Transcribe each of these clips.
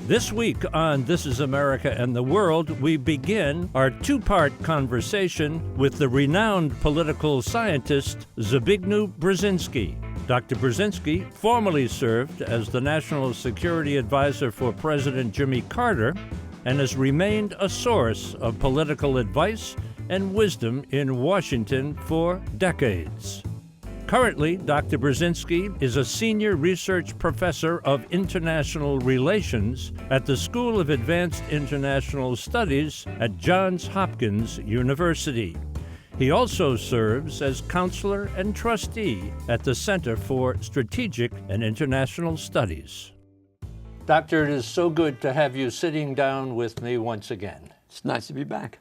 This week on This is America and the World, we begin our two-part conversation with the renowned political scientist Zbigniew Brzezinski. Dr. Brzezinski formerly served as the National Security Advisor for President Jimmy Carter and has remained a source of political advice and wisdom in Washington for decades. Currently, Dr. Brzezinski is a senior research professor of international relations at the School of Advanced International Studies at Johns Hopkins University. He also serves as counselor and trustee at the Center for Strategic and International Studies. Doctor, it is so good to have you sitting down with me once again. It's nice to be back.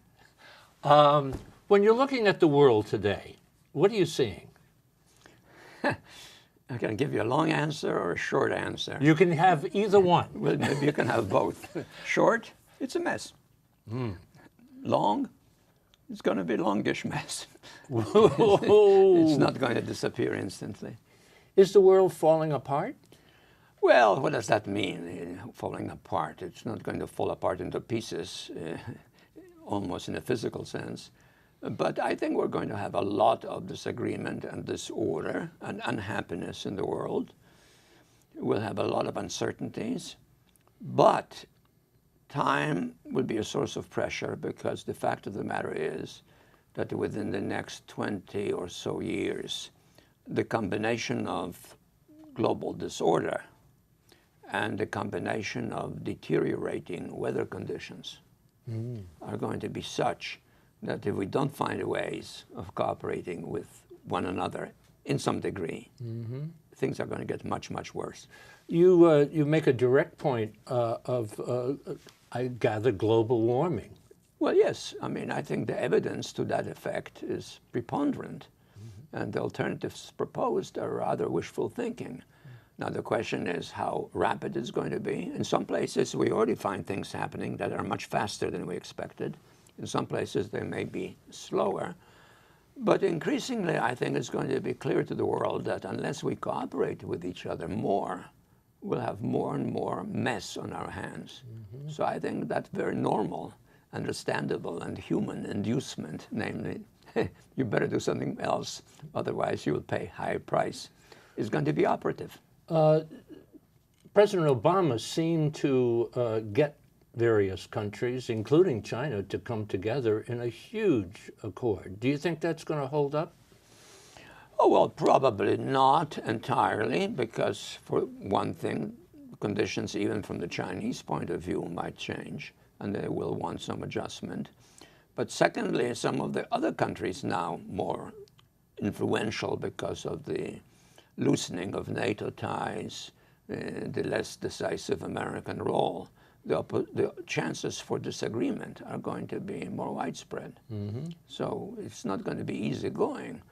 When you're looking at the world today, what are you seeing? I can give you a long answer or a short answer. You can have either one. Well, maybe you can have both. Short, it's a mess. Long, it's going to be a longish mess. It's not going to disappear instantly. Is the world falling apart? Well, what does that mean, falling apart? It's not going to fall apart into pieces, almost in a physical sense. But I think we're going to have a lot of disagreement and disorder and unhappiness in the world. We'll have a lot of uncertainties. But time will be a source of pressure because the fact of the matter is that within the next 20 or so years, the combination of global disorder and the combination of deteriorating weather conditions are going to be such that if we don't find ways of cooperating with one another in some degree, things are going to get much, much worse. You make a direct point of, I gather, global warming. Well, yes. I mean, I think the evidence to that effect is preponderant, and the alternatives proposed are rather wishful thinking. Now, the question is how rapid it's going to be. In some places, we already find things happening that are much faster than we expected. In some places, they may be slower. But increasingly, I think it's going to be clear to the world that unless we cooperate with each other more, we'll have more and more mess on our hands. So I think that very normal, understandable, and human inducement, namely, you better do something else, otherwise you will pay a high price, is going to be operative. President Obama seemed to get various countries, including China, to come together in a huge accord. Do you think that's going to hold up? Oh, well, probably not entirely, because for one thing, conditions even from the Chinese point of view might change, and they will want some adjustment. But secondly, some of the other countries now more influential because of the loosening of NATO ties, the less decisive American role, the chances for disagreement are going to be more widespread. So it's not going to be easy going.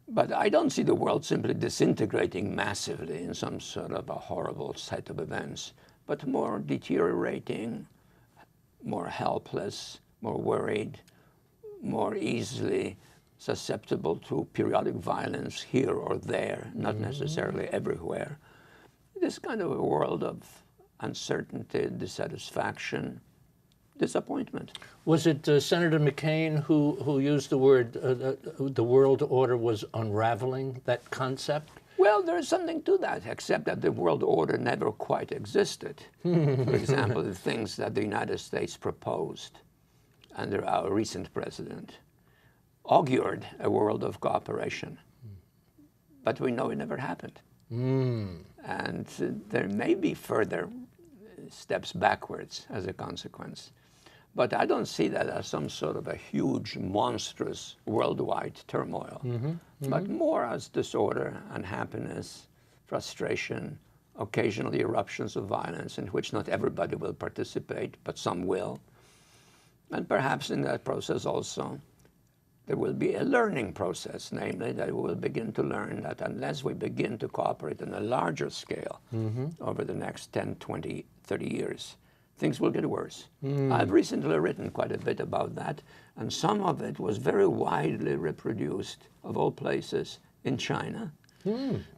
But I don't see the world simply disintegrating massively in some sort of a horrible set of events, but more deteriorating, more helpless, more worried, more easily susceptible to periodic violence here or there, not necessarily everywhere. This kind of a world of uncertainty, dissatisfaction, disappointment. Was it Senator McCain who used the word the world order was unraveling, that concept? Well, there is something to that, except that the world order never quite existed. For example, the things that the United States proposed under our recent president augured a world of cooperation. But we know it never happened. And there may be further steps backwards as a consequence. But I don't see that as some sort of a huge, monstrous, worldwide turmoil, but more as disorder, unhappiness, frustration, occasionally eruptions of violence in which not everybody will participate, but some will. And perhaps in that process also, there will be a learning process, namely that we will begin to learn that unless we begin to cooperate on a larger scale over the next 10, 20, 30 years, things will get worse. I've recently written quite a bit about that, and some of it was very widely reproduced, of all places, in China.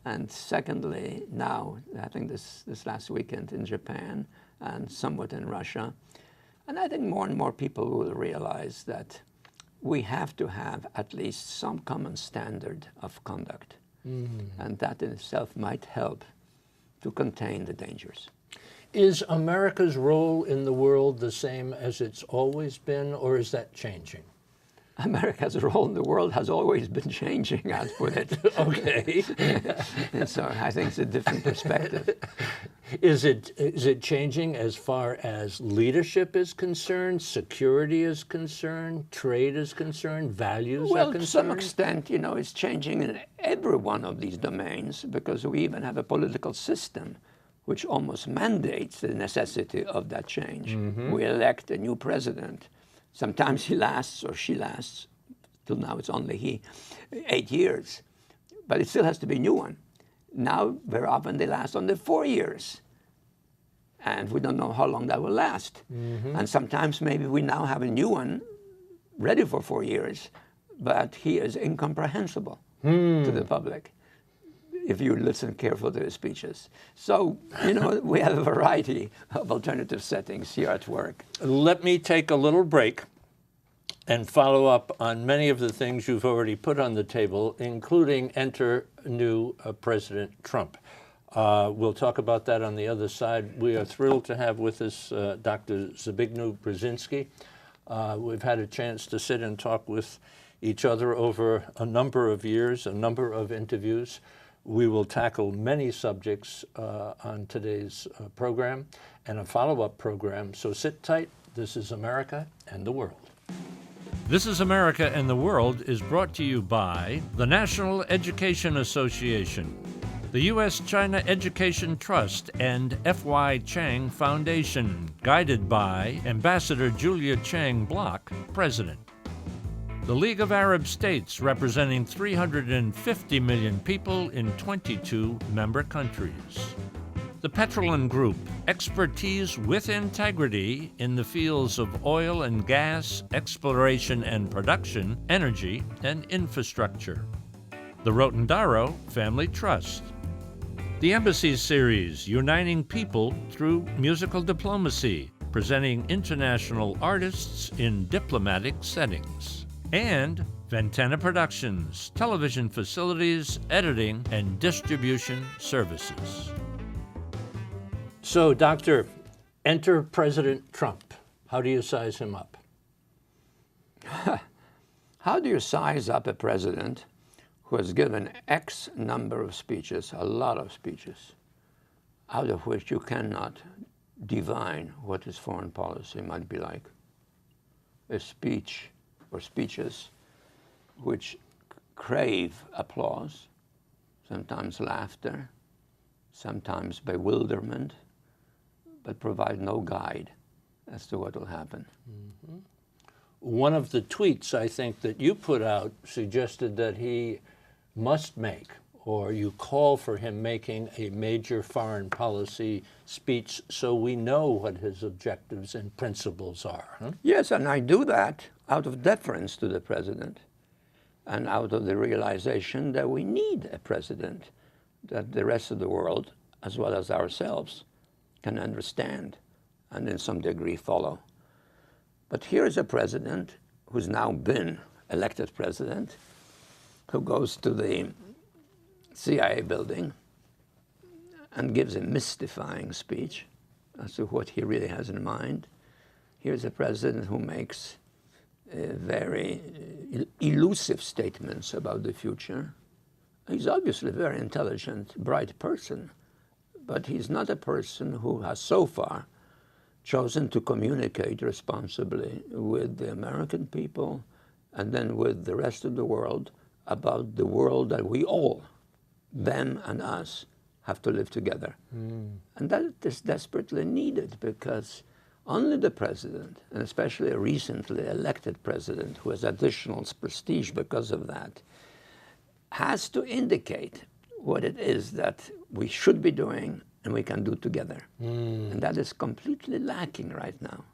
And secondly, now, I think this last weekend in Japan, and somewhat in Russia. And I think more and more people will realize that we have to have at least some common standard of conduct. And that in itself might help to contain the dangers. Is America's role in the world the same as it's always been, or is that changing? America's role in the world has always been changing, I'd put it. Okay. And so I think it's a different perspective. Is it changing as far as leadership is concerned, security is concerned, trade is concerned, values are Well, concerned? to some extent, you know, it's changing in every one of these domains, because we even have a political system which almost mandates the necessity of that change. We elect a new president. Sometimes he lasts, or she lasts, till now it's only he, 8 years. But it still has to be a new one. Now, very often they last only 4 years. And we don't know how long that will last. And sometimes maybe we now have a new one ready for 4 years, but he is incomprehensible to the public, if you listen carefully to his speeches. So, you know, we have a variety of alternative settings here at work. Let me take a little break and follow up on many of the things you've already put on the table, including enter new President Trump. We'll talk about that on the other side. We are thrilled to have with us Dr. Zbigniew Brzezinski. We've had a chance to sit and talk with each other over a number of years, a number of interviews. We will tackle many subjects on today's program and a follow-up program, so sit tight. This is America and the World. This is America and the World is brought to you by the National Education Association, the U.S.-China Education Trust, and F.Y. Chang Foundation, guided by Ambassador Julia Chang Block, President. The League of Arab States, representing 350 million people in 22 member countries. The Petroleum Group, expertise with integrity in the fields of oil and gas, exploration and production, energy, and infrastructure. The Rotendaro Family Trust. The Embassy Series, uniting people through musical diplomacy, presenting international artists in diplomatic settings. And Ventana Productions, television facilities, editing, and distribution services. So, Doctor, enter President Trump. How do you size him up? How do you size up a president who has given X number of speeches, a lot of speeches, out of which you cannot divine what his foreign policy might be like? A speech or speeches which crave applause, sometimes laughter, sometimes bewilderment, but provide no guide as to what will happen. One of the tweets, I think, that you put out suggested that he must make, or you call for him making, a major foreign policy speech so we know what his objectives and principles are. Huh? Yes, and I do that out of deference to the president and out of the realization that we need a president that the rest of the world, as well as ourselves, can understand and in some degree follow. But here is a president who's now been elected president, who goes to the CIA building and gives a mystifying speech as to what he really has in mind. Here's a president who makes very elusive statements about the future. He's obviously a very intelligent, bright person, but he's not a person who has so far chosen to communicate responsibly with the American people and then with the rest of the world about the world that we all, them and us, have to live together. And that is desperately needed, because only the president, and especially a recently elected president who has additional prestige because of that, has to indicate what it is that we should be doing and we can do together. And that is completely lacking right now.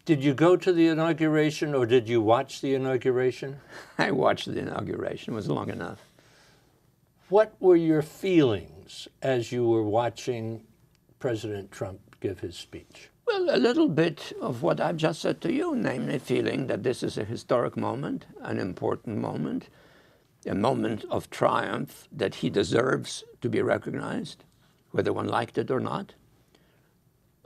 Did you go to the inauguration, or did you watch the inauguration? I watched the inauguration. It was long enough. What were your feelings as you were watching President Trump give his speech? Well, a little bit of what I've just said to you, namely feeling that this is a historic moment, an important moment, a moment of triumph that he deserves to be recognized, whether one liked it or not.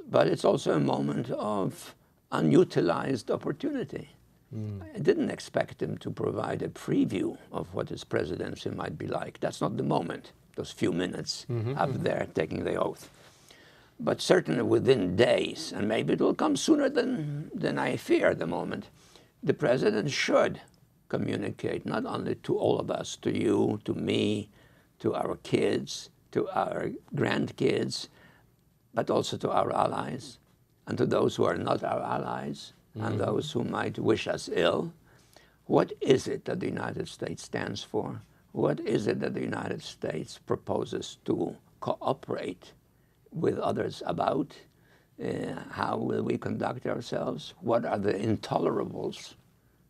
But it's also a moment of unutilized opportunity. I didn't expect him to provide a preview of what his presidency might be like. That's not the moment, those few minutes up there taking the oath. But certainly within days, and maybe it will come sooner than I fear at the moment, the president should communicate not only to all of us, to you, to me, to our kids, to our grandkids, but also to our allies and to those who are not our allies and those who might wish us ill. What is it that the United States stands for? What is it that the United States proposes to cooperate with others about? How will we conduct ourselves? What are the intolerables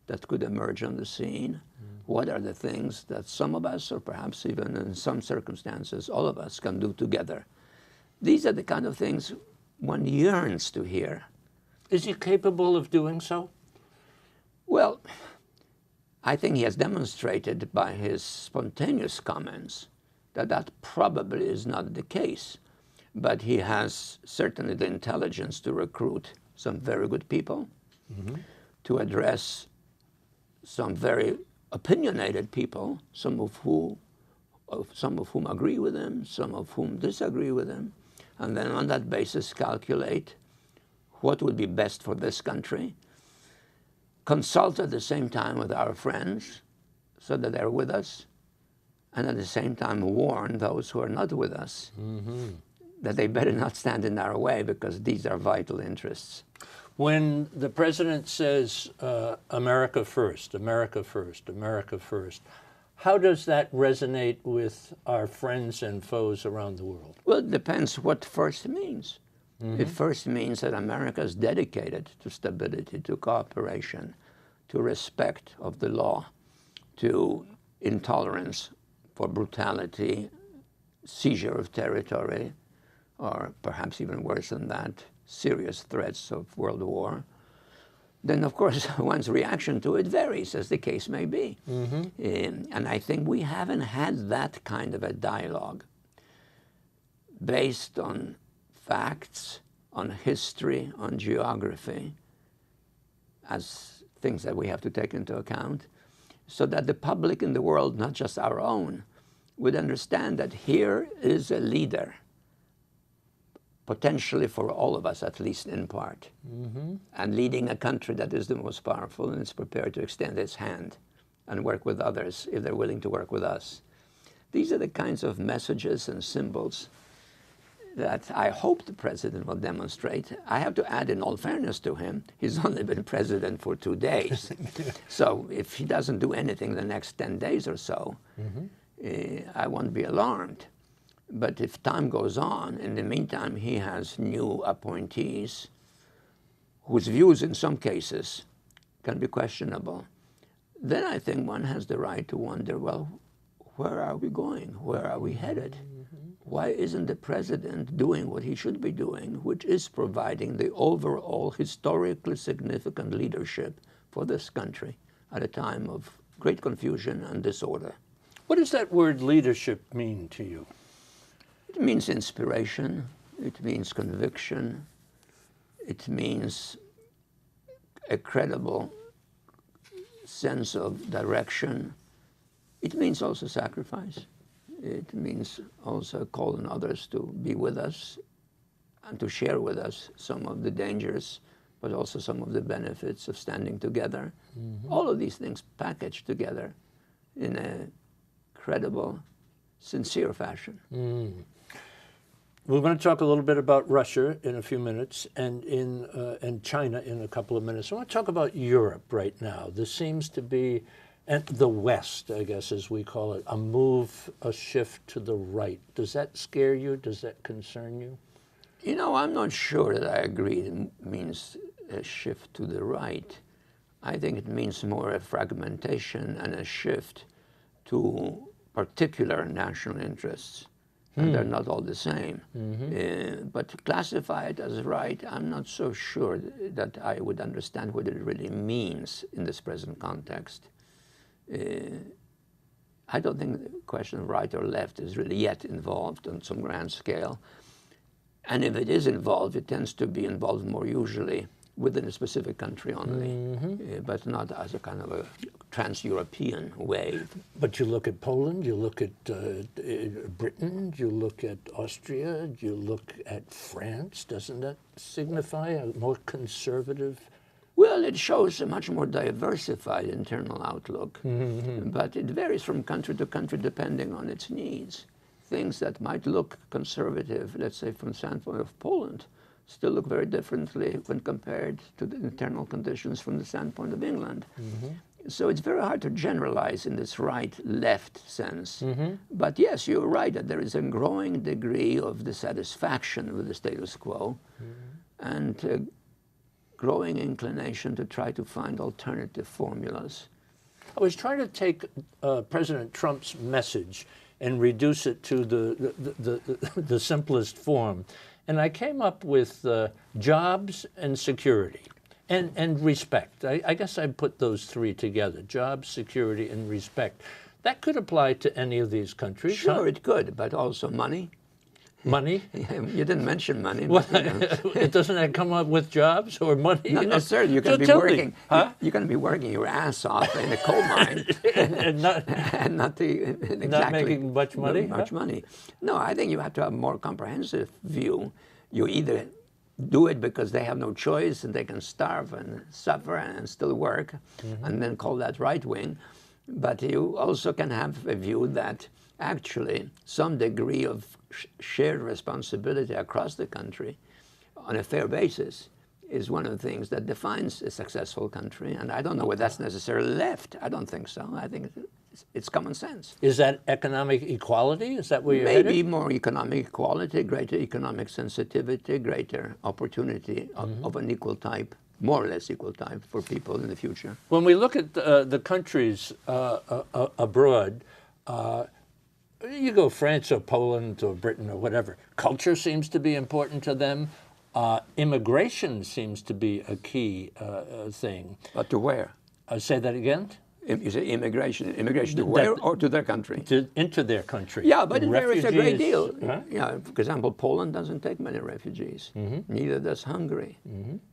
that could emerge on the scene? What are the things that some of us, or perhaps even in some circumstances, all of us can do together? These are the kind of things one yearns to hear. Is he capable of doing so? Well, I think he has demonstrated by his spontaneous comments that that probably is not the case. But he has certainly the intelligence to recruit some very good people, to address some very opinionated people, some of whom agree with him, some of whom disagree with him, and then on that basis calculate what would be best for this country, consult at the same time with our friends so that they're with us, and at the same time warn those who are not with us that they better not stand in our way because these are vital interests. When the president says, America first, America first, America first, how does that resonate with our friends and foes around the world? Well, it depends what first means. It first means that America is dedicated to stability, to cooperation, to respect of the law, to intolerance for brutality, seizure of territory, or perhaps even worse than that, serious threats of world war. Then, of course, one's reaction to it varies, as the case may be. And I think we haven't had that kind of a dialogue based on facts, on history, on geography, as things that we have to take into account, so that the public in the world, not just our own, would understand that here is a leader, potentially for all of us, at least in part, and leading a country that is the most powerful and is prepared to extend its hand and work with others if they're willing to work with us. These are the kinds of messages and symbols that I hope the president will demonstrate. I have to add, in all fairness to him, he's only been president for 2 days. So if he doesn't do anything the next 10 days or so, I won't be alarmed. But if time goes on, in the meantime, he has new appointees whose views in some cases can be questionable. Then I think one has the right to wonder, well, where are we going? Where are we headed? Why isn't the president doing what he should be doing, which is providing the overall historically significant leadership for this country at a time of great confusion and disorder? What does that word leadership mean to you? It means inspiration, it means conviction, it means a credible sense of direction. It means also sacrifice. It means also calling others to be with us and to share with us some of the dangers, but also some of the benefits of standing together. All of these things packaged together in a credible, sincere fashion. We're going to talk a little bit about Russia in a few minutes and China in a couple of minutes. I want to talk about Europe right now. There seems to be, and the West, I guess, as we call it, a shift to the right. Does that scare you? Does that concern you? You know, I'm not sure that I agree it means a shift to the right. I think it means more a fragmentation and a shift to particular national interests and they're not all the same. But to classify it as right, I'm not so sure that I would understand what it really means in this present context. I don't think the question of right or left is really yet involved on some grand scale. And if it is involved, it tends to be involved more usually within a specific country only, but not as a kind of a trans-European wave. But you look at Poland, you look at Britain, you look at Austria, you look at France. Doesn't that signify a more conservative? Well, it shows a much more diversified internal outlook, but it varies from country to country depending on its needs. Things that might look conservative, let's say from the standpoint of Poland, still look very differently when compared to the internal conditions from the standpoint of England. So it's very hard to generalize in this right-left sense. But yes, you're right that there is a growing degree of dissatisfaction with the status quo and a growing inclination to try to find alternative formulas. I was trying to take President Trump's message and reduce it to the simplest form. And I came up with jobs and security and respect. I guess I'd put those three together, jobs, security, and respect. That could apply to any of these countries. Sure, huh? it could, but also money. Money? You didn't mention money. Well, But, you know. doesn't that come up with jobs or money? Not necessarily. You can So be tell working. me, huh? You can be working your ass off in a coal mine and not, and not exactly not making much money? Much money. No, I think you have to have a more comprehensive view. You either do it because they have no choice and they can starve and suffer and still work, and then call that right wing. But you also can have a view that actually some degree of shared responsibility across the country on a fair basis is one of the things that defines a successful country. And I don't know whether that's necessarily left. I don't think so. I think it's common sense. Is that economic equality? Is that where you're Maybe headed? more economic equality, greater economic sensitivity, greater opportunity of an equal type, more or less equal type for people in the future. When we look at the countries abroad, you go France or Poland or Britain or whatever, culture seems to be important to them. Immigration seems to be a key thing. But to where? Say that again? You say immigration. Immigration to where or to their country? Into their country. Yeah, but it varies a great Refugees, deal. huh? Yeah, for example, Poland doesn't take many refugees. Neither does Hungary.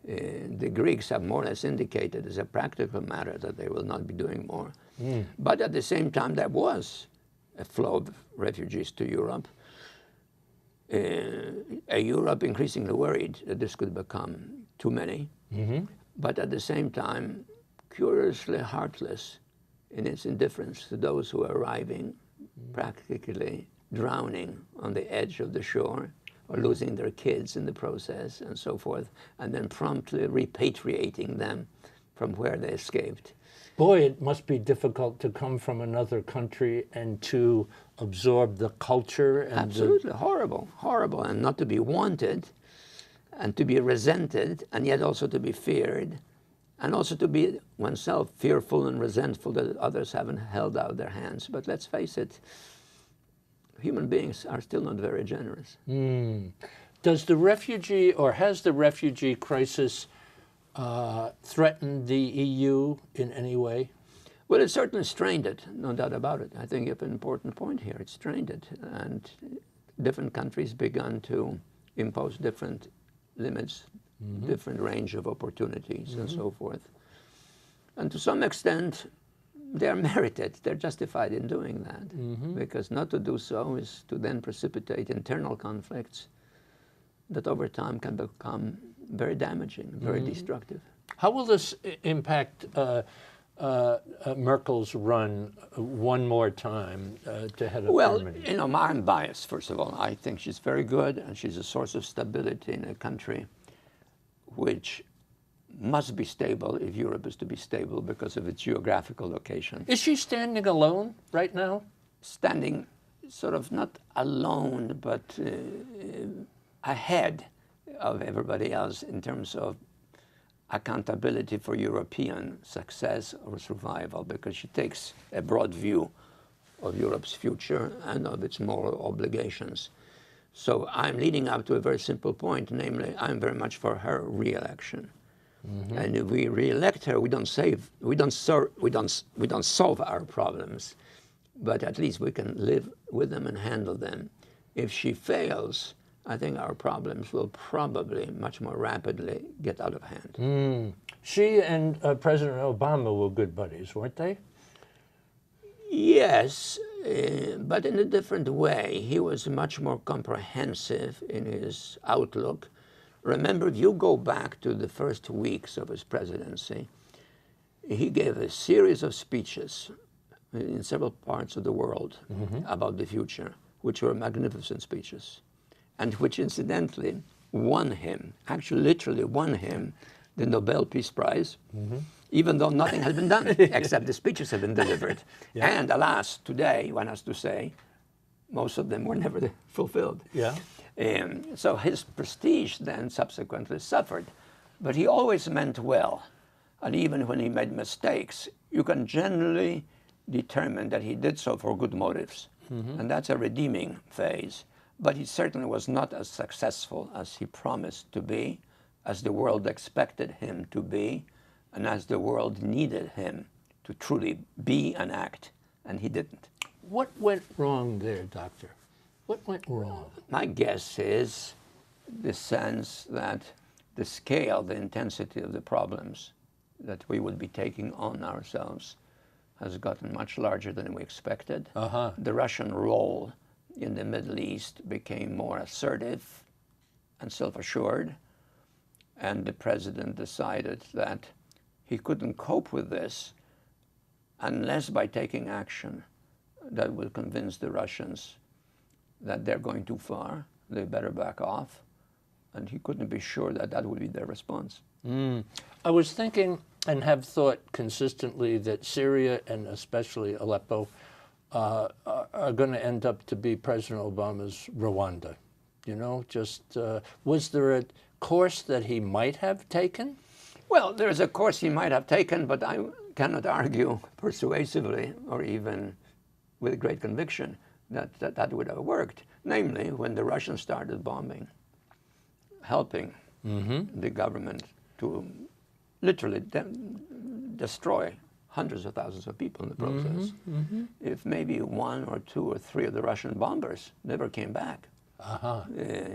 The Greeks have more or less indicated as a practical matter that they will not be doing more. But at the same time, there was a flow of refugees to Europe. A Europe increasingly worried that this could become too many. But at the same time, curiously heartless in its indifference to those who are arriving, practically drowning on the edge of the shore or losing their kids in the process and so forth, and then promptly repatriating them from where they escaped. Boy, it must be difficult to come from another country and to absorb the culture. And Absolutely horrible, horrible, and not to be wanted and to be resented and yet also to be feared. And also to be oneself fearful and resentful that others haven't held out their hands. But let's face it, human beings are still not very generous. Does the refugee, or has the refugee crisis threatened the EU in any way? Well, it certainly strained it, no doubt about it. I think you have an important point here. It strained it, and different countries began to impose different limits, different range of opportunities and so forth. And to some extent, they're merited, they're justified in doing that, because not to do so is to then precipitate internal conflicts that over time can become very damaging, very destructive. How will this impact Merkel's run one more time to head of Germany? You know, I'm biased, first of all. I think she's very good, and she's a source of stability in a country which must be stable if Europe is to be stable because of its geographical location. Is she standing alone right now? Standing sort of not alone, but ahead of everybody else in terms of accountability for European success or survival, because she takes a broad view of Europe's future and of its moral obligations. So I'm leading up to a very simple point, namely, I'm very much for her re-election. Mm-hmm. And if we re-elect her, we don't solve our problems, but at least we can live with them and handle them. If she fails, I think our problems will probably much more rapidly get out of hand. Mm. She and President Obama were good buddies, weren't they? Yes, but in a different way. He was much more comprehensive in his outlook. Remember, if you go back to the first weeks of his presidency, he gave a series of speeches in several parts of the world about the future, which were magnificent speeches, and which incidentally won him, actually literally won him, the Nobel Peace Prize, even though nothing has been done except the speeches have been delivered. Yeah. And alas, today, one has to say, most of them were never fulfilled. Yeah. So his prestige then subsequently suffered, but he always meant well. And even when he made mistakes, you can generally determine that he did so for good motives. And that's a redeeming phase. But he certainly was not as successful as he promised to be, as the world expected him to be, and as the world needed him to truly be and act, and he didn't. What went wrong there, Doctor? What went wrong? My guess is the sense that the scale, the intensity of the problems that we would be taking on ourselves has gotten much larger than we expected. The Russian role in the Middle East became more assertive and self-assured, and the president decided that he couldn't cope with this unless by taking action that would convince the Russians that they're going too far, they better back off, and he couldn't be sure that that would be their response. I was thinking and have thought consistently that Syria and especially Aleppo are going to end up to be President Obama's Rwanda. You know, just was there a course that he might have taken? Well, there's a course he might have taken, but I cannot argue persuasively or even with great conviction that would have worked. Namely, when the Russians started bombing, helping the government to literally destroy hundreds of thousands of people in the process. If maybe one or two or three of the Russian bombers never came back,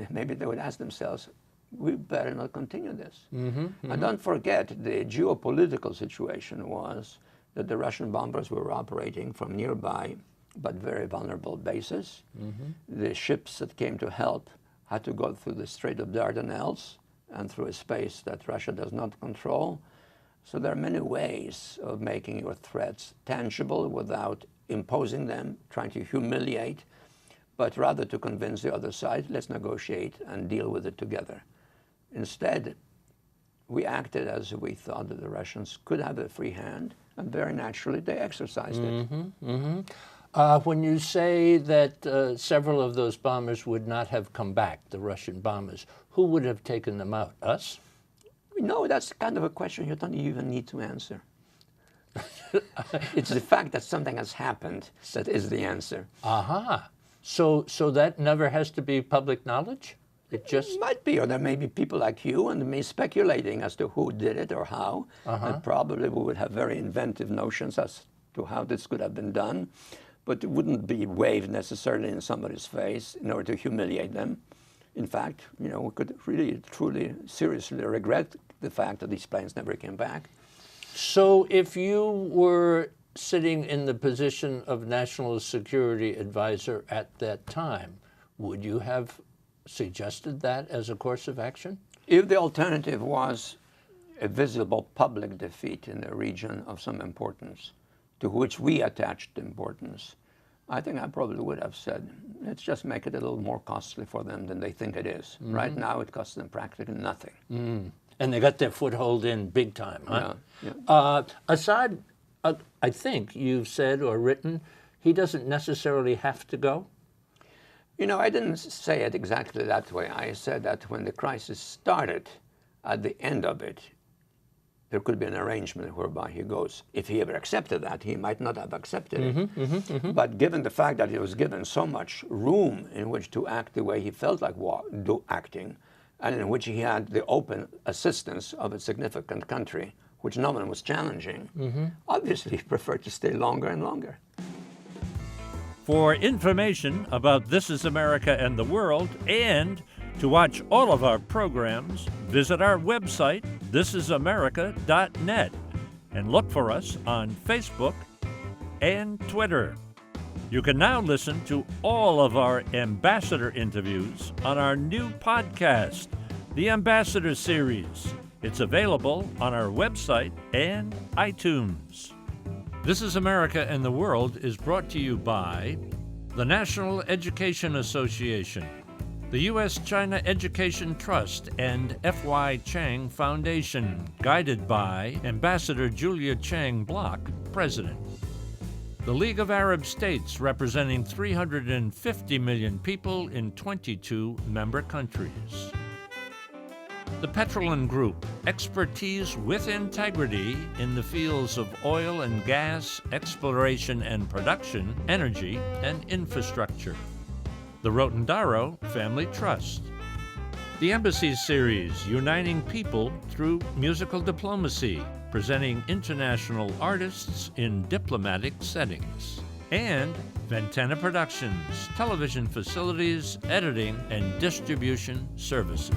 maybe they would ask themselves, we better not continue this. And don't forget, the geopolitical situation was that the Russian bombers were operating from nearby but very vulnerable bases. The ships that came to help had to go through the Strait of Dardanelles and through a space that Russia does not control. So there are many ways of making your threats tangible without imposing them, trying to humiliate, but rather to convince the other side, let's negotiate and deal with it together. Instead, we acted as we thought that the Russians could have a free hand, and very naturally they exercised it. When you say that several of those bombers would not have come back, the Russian bombers, who would have taken them out? Us? No, that's kind of a question you don't even need to answer. It's the fact that something has happened that is the answer. So that never has to be public knowledge? It just might be, or there may be people like you and me speculating as to who did it or how. And probably we would have very inventive notions as to how this could have been done, but it wouldn't be waved necessarily in somebody's face in order to humiliate them. In fact, you know, we could really, truly, seriously regret the fact that these planes never came back. So if you were sitting in the position of National Security Advisor at that time, would you have suggested that as a course of action? If the alternative was a visible public defeat in a region of some importance, to which we attached importance, I think I probably would have said, let's just make it a little more costly for them than they think it is. Right now, it costs them practically nothing. And they got their foothold in big time, huh? Assad, I think you've said or written, he doesn't necessarily have to go? You know, I didn't say it exactly that way. I said that when the crisis started, at the end of it, there could be an arrangement whereby he goes. If he ever accepted that, he might not have accepted it. But given the fact that he was given so much room in which to act the way he felt like acting, and in which he had the open assistance of a significant country, which no one was challenging, obviously he preferred to stay longer and longer. For information about This Is America and the World, and to watch all of our programs, visit our website, thisisamerica.net, and look for us on Facebook and Twitter. You can now listen to all of our ambassador interviews on our new podcast, the Ambassador Series. It's available on our website and iTunes. This is America and the World is brought to you by the National Education Association, the U.S.-China Education Trust, and F.Y. Chang Foundation, guided by Ambassador Julia Chang Block, President. The League of Arab States, representing 350 million people in 22 member countries. The Petrolin Group, expertise with integrity in the fields of oil and gas, exploration and production, energy, and infrastructure. The Rotendaro Family Trust. The Embassy Series, uniting people through musical diplomacy, presenting international artists in diplomatic settings. And Ventana Productions, television facilities, editing, and distribution services.